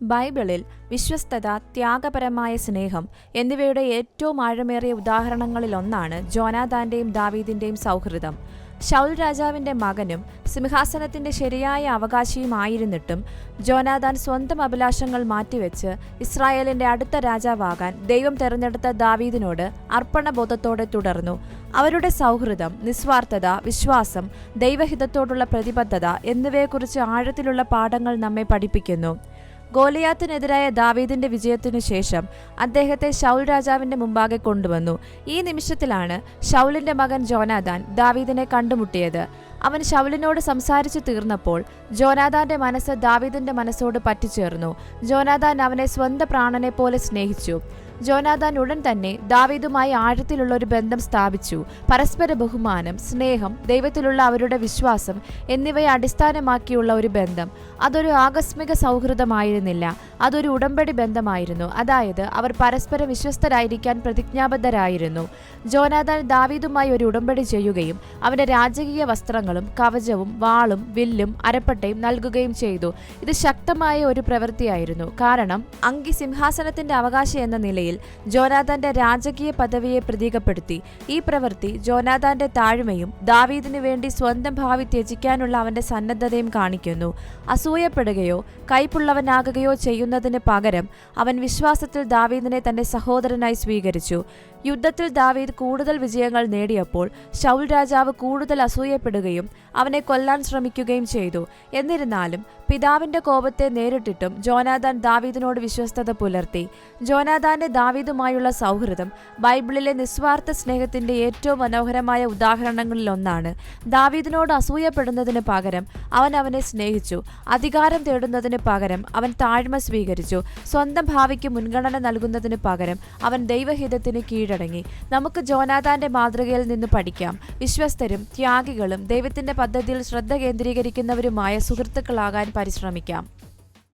ബൈബിളിൽ വിശ്വസ്തത, ത്യാഗപരമായ സ്നേഹം എന്നിവയുടെ ഏറ്റവും ആഴമേറിയ ഉദാഹരണങ്ങളിലൊന്നാണ് ജോനാഥാന്റെയും ദാവീദിന്റെയും സൗഹൃദം. ശൗൽ രാജാവിന്റെ മകനും സിംഹാസനത്തിന്റെ ശരിയായ അവകാശിയുമായിരുന്നിട്ടും ജോനാഥാൻ സ്വന്തം അഭിലാഷങ്ങൾ മാറ്റിവെച്ച് ഇസ്രായേലിന്റെ അടുത്ത രാജാവാകാൻ ദൈവം തെരഞ്ഞെടുത്ത ദാവീദിനോട് അർപ്പണബോധത്തോടെ തുടർന്നു. അവരുടെ സൗഹൃദം, നിസ്വാർത്ഥത, വിശ്വാസം, ദൈവഹിതത്തോടുള്ള പ്രതിബദ്ധത എന്നിവയെക്കുറിച്ച് ആഴത്തിലുള്ള പാഠങ്ങൾ നമ്മെ പഠിപ്പിക്കുന്നു. ഗോലിയാത്തിനെതിരായ ദാവീദിന്റെ വിജയത്തിനു ശേഷം അദ്ദേഹത്തെ ശൗൽ രാജാവിന്റെ മുമ്പാകെ കൊണ്ടുവന്നു. ഈ നിമിഷത്തിലാണ് ശൗലിന്റെ മകൻ ജോനാഥാൻ ദാവീദിനെ കണ്ടുമുട്ടിയത്. അവൻ ശൗലിനോട് സംസാരിച്ചു തീർന്നപ്പോൾ ജോനാഥാന്റെ മനസ്സ് ദാവീദിന്റെ മനസ്സോട് പറ്റിച്ചേർന്നു. ജോനാഥാൻ അവനെ സ്വന്തം പ്രാണനെ പോലെ സ്നേഹിച്ചു. ജോനാഥാൻ ഉടൻ തന്നെ ദാവീദുമായി ആഴത്തിലുള്ള ഒരു ബന്ധം സ്ഥാപിച്ചു. പരസ്പര ബഹുമാനം, സ്നേഹം, ദൈവത്തിലുള്ള അവരുടെ വിശ്വാസം എന്നിവയെ അടിസ്ഥാനമാക്കിയുള്ള ഒരു ബന്ധം. അതൊരു ആകസ്മിക സൗഹൃദമായിരുന്നില്ല, അതൊരു ഉടമ്പടി ബന്ധമായിരുന്നു. അതായത് അവർ പരസ്പരം വിശ്വസ്തരായിരിക്കാൻ പ്രതിജ്ഞാബദ്ധരായിരുന്നു. ജോനാഥാൻ ദാവീദുമായി ഒരു ഉടമ്പടി ചെയ്യുകയും അവന്റെ രാജകീയ വസ്ത്രങ്ങളും കവചവും വാളും വില്ലും അരപ്പട്ടയും നൽകുകയും ചെയ്തു. ഇത് ശക്തമായ ഒരു പ്രവൃത്തിയായിരുന്നു. കാരണം അങ്കി സിംഹാസനത്തിന്റെ അവകാശി എന്ന നിലയിൽ ജോനാഥാന്റെ രാജകീയ പദവിയെ പ്രതീകപ്പെടുത്തി. ഈ പ്രവൃത്തി ജോനാഥാന്റെ താഴ്മയും ദാവീദിനു വേണ്ടി സ്വന്തം ഭാവി ത്യജിക്കാനുള്ള അവന്റെ സന്നദ്ധതയും കാണിക്കുന്നു. അസൂയപ്പെടുകയോ കൈപ്പുള്ളവനാകുകയോ ചെയ്യുന്നതിന് പകരം അവൻ വിശ്വാസത്തിൽ ദാവീദിനെ തന്റെ സഹോദരനായി സ്വീകരിച്ചു. യുദ്ധത്തിൽ ദാവീദ് കൂടുതൽ വിജയങ്ങൾ നേടിയപ്പോൾ ശൗൽ രാജാവ് കൂടുതൽ അസൂയപ്പെടുകയും അവനെ കൊല്ലാൻ ശ്രമിക്കുകയും ചെയ്തു. എന്നിരുന്നാലും പിതാവിന്റെ കോപത്തെ നേരിട്ടിട്ടും ജോനാഥാൻ ദാവീദിനോട് വിശ്വസ്തത പുലർത്തി. ജോനാഥാന്റെ ദാവീദുമായുള്ള സൗഹൃദം ബൈബിളിലെ നിസ്വാർത്ഥ സ്നേഹത്തിന്റെ ഏറ്റവും മനോഹരമായ ഉദാഹരണങ്ങളിലൊന്നാണ്. ദാവീദിനോട് അസൂയപ്പെടുന്നതിന് പകരം അവൻ അവനെ സ്നേഹിച്ചു. അധികാരം തേടുന്നതിന് പകരം അവൻ താഴ്മ സ്വീകരിച്ചു. സ്വന്തം ഭാവിക്ക് മുൻഗണന നൽകുന്നതിന് പകരം അവൻ ദൈവഹിതത്തിന് കീഴടങ്ങി. നമുക്ക് ജോനാഥാന്റെ മാതൃകയിൽ നിന്ന് പഠിക്കാം. വിശ്വസ്തരും ത്യാഗികളും ദൈവത്തിന്റെ പദ്ധതിയിൽ ശ്രദ്ധ കേന്ദ്രീകരിക്കുന്നവരുമായ സുഹൃത്തുക്കളാകാൻ പരിശ്രമിക്കാം.